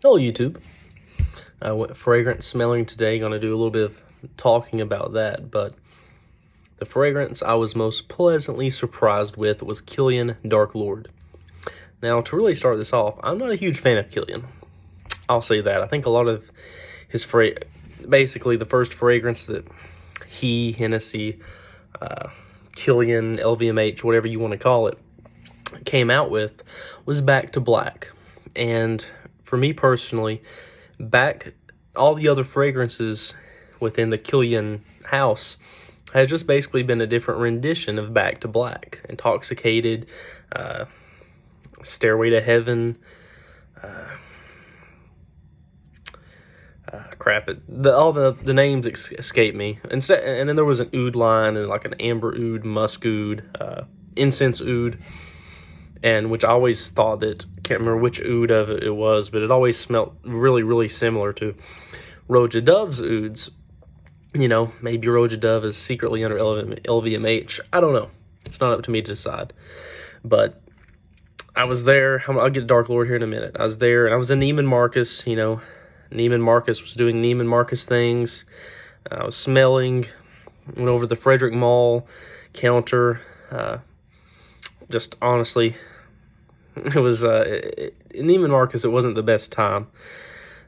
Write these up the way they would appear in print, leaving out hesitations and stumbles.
Hello, YouTube. Went fragrance smelling today. Going to do a little bit of talking about that, but the fragrance I was most pleasantly surprised with was Kilian Dark Lord. Now, to really start this off, I'm not a huge fan of Kilian. I'll say that. I think a lot of his basically the first fragrance that he, Hennessy, Kilian, LVMH, whatever you want to call it, came out with was Back to Black. And for me personally, all the other fragrances within the Kilian house has just basically been a different rendition of Back to Black. Intoxicated, Stairway to Heaven, all the names escape me. And then there was an oud line, and like an amber oud, musk oud, incense oud, and which I always thought that, can't remember which oud of it was, but it always smelled really, really similar to Roja Dove's ouds. You know, maybe Roja Dove is secretly under LVMH. I don't know. It's not up to me to decide. But I was there. I'll get to Dark Lord here in a minute. I was there, and I was in Neiman Marcus. You know, Neiman Marcus was doing Neiman Marcus things. I was smelling. Went over to the Frederic Mall counter. Just honestly, it was in Neiman Marcus. It wasn't the best time.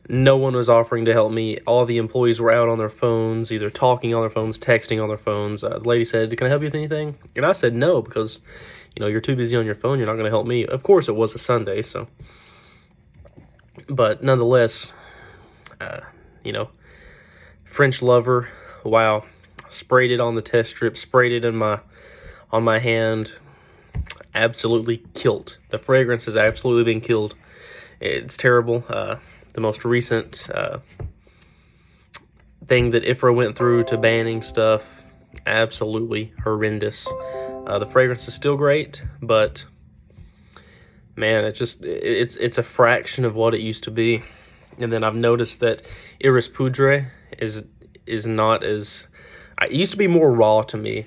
No one was offering to help me. All the employees were out on their phones, either talking on their phones, texting on their phones. The lady said, "Can I help you with anything?" And I said no, because, you know, you're too busy on your phone. You're not going to help me. Of course, it was a Sunday, so. But nonetheless, you know, French Lover, wow. Sprayed it on the test strip, sprayed it on my hand. Absolutely killed. The fragrance has absolutely been killed. It's terrible. The most recent thing that IFRA went through to banning stuff, absolutely horrendous. The fragrance is still great, but man, it's a fraction of what it used to be. And then I've noticed that Iris Poudre is not as, it used to be more raw to me.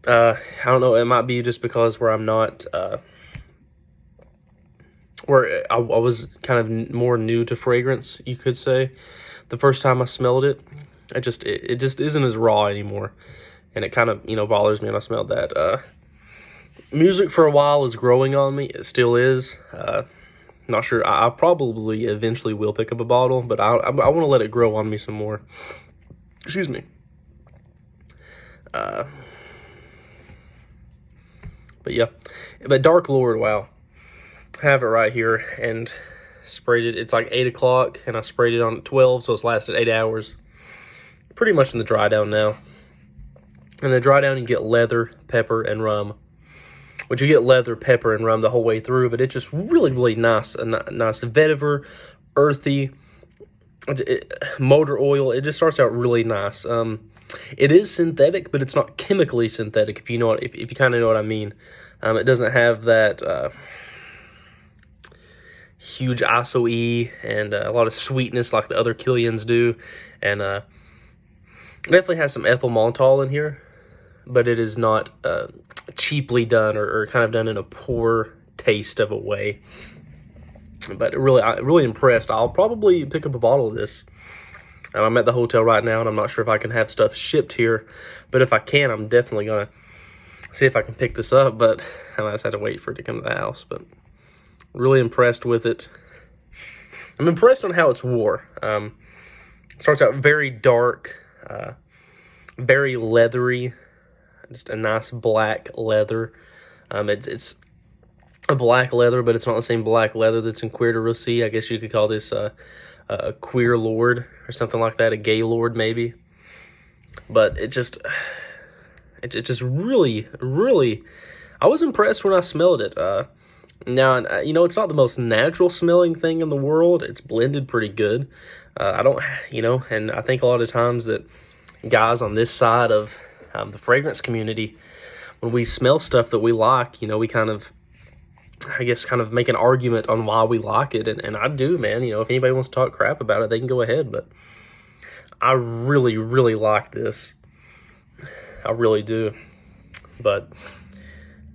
I don't know, it might be just because where I'm not, where I was kind of more new to fragrance, you could say. The first time I smelled it, it just isn't as raw anymore. And it kind of, you know, bothers me when I smelled that. Music for a while is growing on me. It still is. Not sure. I probably eventually will pick up a bottle, but I want to let it grow on me some more. Excuse me. But yeah, but Dark Lord, wow. I have it right here, and sprayed it. It's like 8 o'clock, and I sprayed it on at 12, so it's lasted 8 hours. Pretty much in the dry down now. In the dry down, you get leather, pepper, and rum. Which you get leather, pepper, and rum the whole way through, but it's just really, really nice. A nice vetiver, earthy, motor oil. It just starts out really nice. It is synthetic, but it's not chemically synthetic, if you know if you kind of know what I mean. It doesn't have that huge ISO-E and a lot of sweetness like the other Kilians do. And it definitely has some ethyl maltol in here, but it is not cheaply done or kind of done in a poor taste of a way. But really, I'm really impressed. I'll probably pick up a bottle of this. I'm at the hotel right now, and I'm not sure if I can have stuff shipped here. But if I can, I'm definitely going to see if I can pick this up. But I might just have to wait for it to come to the house. But really impressed with it. I'm impressed on how it's wore. It starts out very dark, very leathery. Just a nice black leather. It's a black leather, but it's not the same black leather that's in Cuir de Rossi. I guess you could call this a queer lord or something like that, a gay lord maybe. But it just really, really, I was impressed when I smelled it. Now, you know, it's not the most natural smelling thing in the world. It's blended pretty good. I don't, you know, and I think a lot of times that guys on this side of the fragrance community, when we smell stuff that we like, you know, we kind of, I guess, kind of make an argument on why we like it. And I do, man. You know, if anybody wants to talk crap about it, they can go ahead. But I really, really like this. I really do. But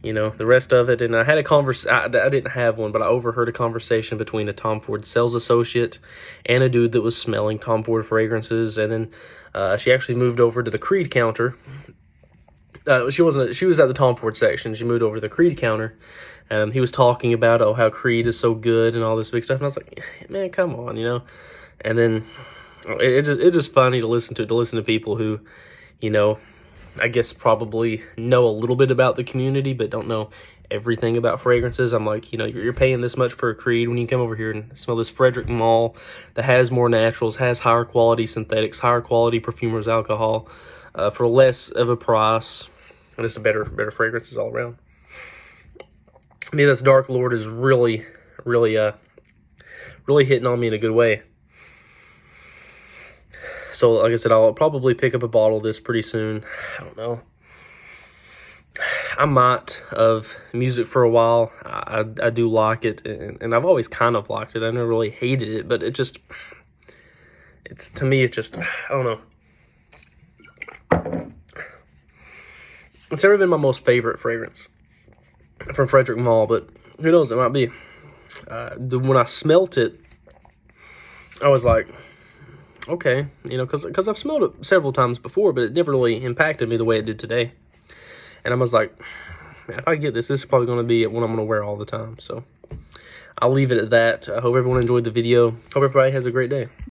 you know, the rest of it. And I had a I didn't have one, but I overheard a conversation between a Tom Ford sales associate and a dude that was smelling Tom Ford fragrances. And then she actually moved over to the Creed counter. She was at the Tom Ford section. She moved over to the Creed counter. And he was talking about, oh, how Creed is so good and all this big stuff. And I was like, man, come on, you know. And then it's just funny to listen to people who, you know, I guess probably know a little bit about the community, but don't know everything about fragrances. I'm like, you know, you're paying this much for a Creed when you come over here and smell this Frederic Malle that has more naturals, has higher quality synthetics, higher quality perfumers alcohol, for less of a price, and it's a better fragrances all around. I mean, this Dark Lord is really hitting on me in a good way. So, like I said, I'll probably pick up a bottle of this pretty soon. I don't know. I might of music for a while. I do like it, and I've always kind of liked it. I never really hated it, but to me, I don't know. It's never been my most favorite fragrance from Frederic Malle, but who knows, it might be. When I smelt it, I was like, okay, you know, because I've smelled it several times before, but it never really impacted me the way it did today. And I was like, man, if I get this is probably going to be one I'm going to wear all the time. So I'll leave it at that. I hope everyone enjoyed the video. Hope everybody has a great day.